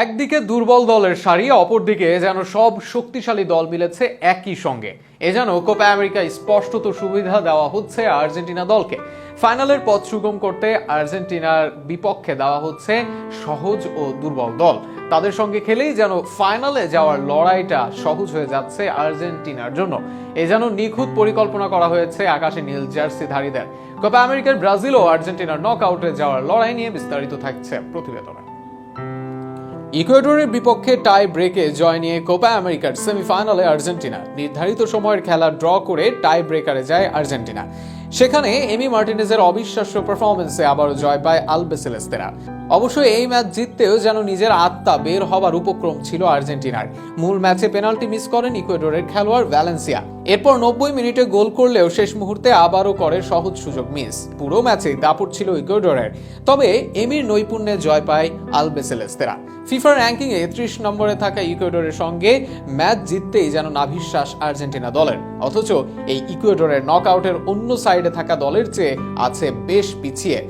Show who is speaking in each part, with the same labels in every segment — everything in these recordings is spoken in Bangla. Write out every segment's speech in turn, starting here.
Speaker 1: একদিকে দুর্বল দলের সারি, অপরদিকে যেন সব শক্তিশালী দল মিলেছে একই সঙ্গে। এ যেন কোপা আমেরিকায় স্পষ্টত সুবিধা দেওয়া হচ্ছে আর্জেন্টিনা দলকে। ফাইনালের পথ সুগম করতে আর্জেন্টিনার বিপক্ষে দেওয়া হচ্ছে সহজ ও দুর্বল দল। তাদের সঙ্গে খেলেই যেন ফাইনালে যাওয়ার লড়াইটা সহজ হয়ে যাচ্ছে আর্জেন্টিনার জন্য। এ যেন নিখুঁত পরিকল্পনা করা হয়েছে আকাশে নীল জার্সিধারীদের। কোপা আমেরিকার ব্রাজিল ও আর্জেন্টিনার নক আউটে যাওয়ার লড়াই নিয়ে বিস্তারিত থাকছে প্রতিবেদনে। ইকুয়েডরের বিপক্ষে টাই ব্রেকে জয় নিয়ে কোপা আমেরিকার সেমিফাইনালে আর্জেন্টিনা। নির্ধারিত সময়ের খেলা ড্র করে টাই ব্রেকারে যায় আর্জেন্টিনা। সেখানে এমি মার্টিনেজের অবিশ্বাস্য পারফরমেন্সে আবারও জয় পায় আলবিসেলেস্তেরা। অবশ্য এই ম্যাচ জিততেও যেন নিজের আত্মা বের হবার উপক্রম ছিল আর্জেন্টিনার। মূল ম্যাচে পেনাল্টি মিস করেন ইকুয়েডরের খেলোয়াড় ভ্যালেন্সিয়া। এরপর 90 মিনিটে গোল করলেও শেষ মুহূর্তে আবারও করে সহজ সুযোগ মিস। পুরো ম্যাচে দাপট ছিল ইকুয়েডরের, তবে এমির নৈপুণ্যে জয় পায় আলবিসেলেস্তেরা। ফিফা র্যাঙ্কিংয়ে 30 নম্বরে থাকা ইকুয়েডরের সঙ্গে ম্যাচ জিততেই যেন নাভিশ্বাস আর্জেন্টিনা দলের। অথচ এই ইকুয়েডরের নকআউটের অন্য সাইডে থাকা দলের চেয়ে আছে বেশ পিছিয়ে।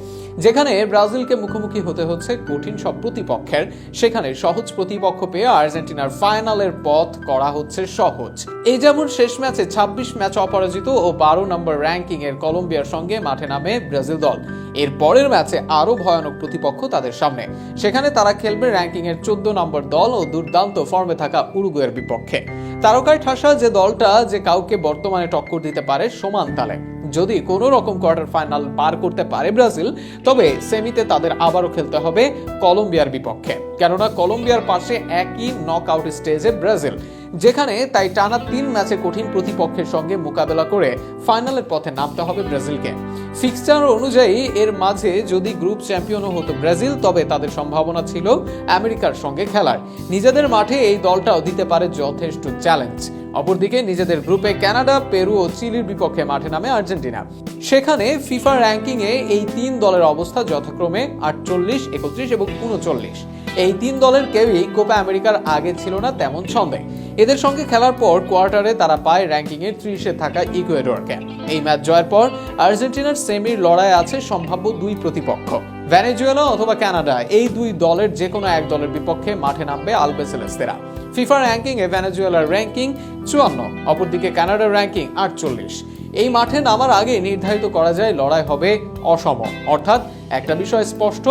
Speaker 1: যেখানে ব্রাজিলকে মুখোমুখি হতে হচ্ছে কঠিন সব প্রতিপক্ষের, সেখানে সহজ প্রতিপক্ষ পেয়ে আর্জেন্টিনার ফাইনালের পথ করা হচ্ছে সহজ। এই যেমন শেষ ম্যাচে 26 ম্যাচ অপরাজিত ও 12 নম্বর র্যাঙ্কিং এর কলম্বিয়ার সঙ্গে মাঠে নামে ব্রাজিল দল। এর পরের ম্যাচে আরো ভয়ানক প্রতিপক্ষ তাদের সামনে। সেখানে তারা খেলবে র্যাঙ্কিং এর 14 নম্বর দল ও দুর্দান্ত ফর্মে থাকা উরুগুয়ের বিপক্ষে। তারকায় ঠাসা যে দলটা যে কাউকে বর্তমানে টক্কর দিতে পারে সমান তালে। যদি কোনো রকম কোয়ার্টার ফাইনাল পার করতে পারে ব্রাজিল, তবে সেমিতে তাদের আবারও খেলতে হবে কলম্বিয়ার বিপক্ষে। কেননা কলম্বিয়ার পাশে একই নকআউট স্টেজে ব্রাজিল, যেখানে তাই টানা 3 ম্যাচে কঠিন প্রতিপক্ষের সঙ্গে মোকাবেলা করে ফাইনালের পথে নামতে হবে ব্রাজিলকে। ফিক্সচার অনুযায়ী এর মাঝে যদি গ্রুপ চ্যাম্পিয়নও হতো ব্রাজিল, তবে তাদের সম্ভাবনা ছিল আমেরিকার সঙ্গে খেলার। নিজেদের মাঠে এই দলটাও দিতে পারে যথেষ্ট চ্যালেঞ্জ। অপরদিকে নিজেদের গ্রুপে কানাডা, পেরু ও চিলির বিপক্ষে মাঠে নামে আর্জেন্টিনা। সেখানে ফিফা র্যাঙ্কিং এ এই 3 দলের অবস্থা যথাক্রমে 48, 31 এবং 39। এই 3 দলের কেউই কোপা আমেরিকার আগে ছিল না তেমন ছন্দে। এদের সঙ্গে খেলার পর কোয়ার্টারে তারা পায় র্যাঙ্কিং এর 30-এ থাকা ইকুয়েডরকে। এই ম্যাচ জয়ের পর আর্জেন্টিনার সেমির লড়াই আছে সম্ভাব্য 2 প্রতিপক্ষ, ভেনেজুয়েলা অথবা কানাডা। এই 2 দলের যে কোনো এক দলের বিপক্ষে মাঠে নামবে আলবিসেলেস্তেরা। ফিফা র্যাঙ্কিং এ ভেনেজুয়েলার র্যাঙ্কিং 54, অপরদিকে কানাডার র্যাঙ্কিং 48। এই মাঠে নামার আগে নির্ধারিত করা যায় লড়াই হবে অসম। অর্থাৎ একটা বিষয় স্পষ্ট,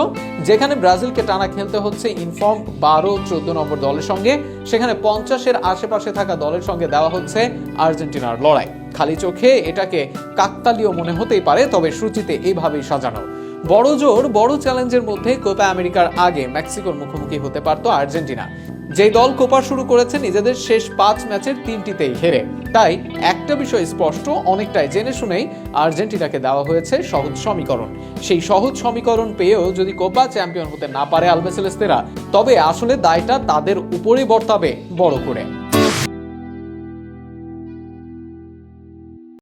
Speaker 1: যেখানে ব্রাজিলকে টানা খেলতে হচ্ছে ইনফর্ম 12-14 নম্বর দলের সঙ্গে, সেখানে 50-এর আশেপাশে থাকা দলের সঙ্গে দেওয়া হচ্ছে আর্জেন্টিনার লড়াই। খালি চোখে এটাকে কাকতালীয় মনে হতেই পারে, তবে সূচিতে এইভাবেই সাজানো। বড় জোর বড় চ্যালেঞ্জের মধ্যে কোপা আমেরিকার আগে মেক্সিকোর মুখোমুখি হতে পারত আর্জেন্টিনা, যে দল কোপা শুরু করেছে নিজেদের শেষ 5 ম্যাচের 3টিতেই হেরে। তাই একটা বিষয় স্পষ্ট, অনেকটাই জেনে শুনেই আর্জেন্টিনাকে দেওয়া হয়েছে সহজ সমীকরণ। সেই সহজ সমীকরণ পেয়েও যদি কোপা চ্যাম্পিয়ন হতে না পারে আলবিসেলেস্তেরা, তবে আসলে দায়টা তাদের উপরেই বর্তাবে বড় করে।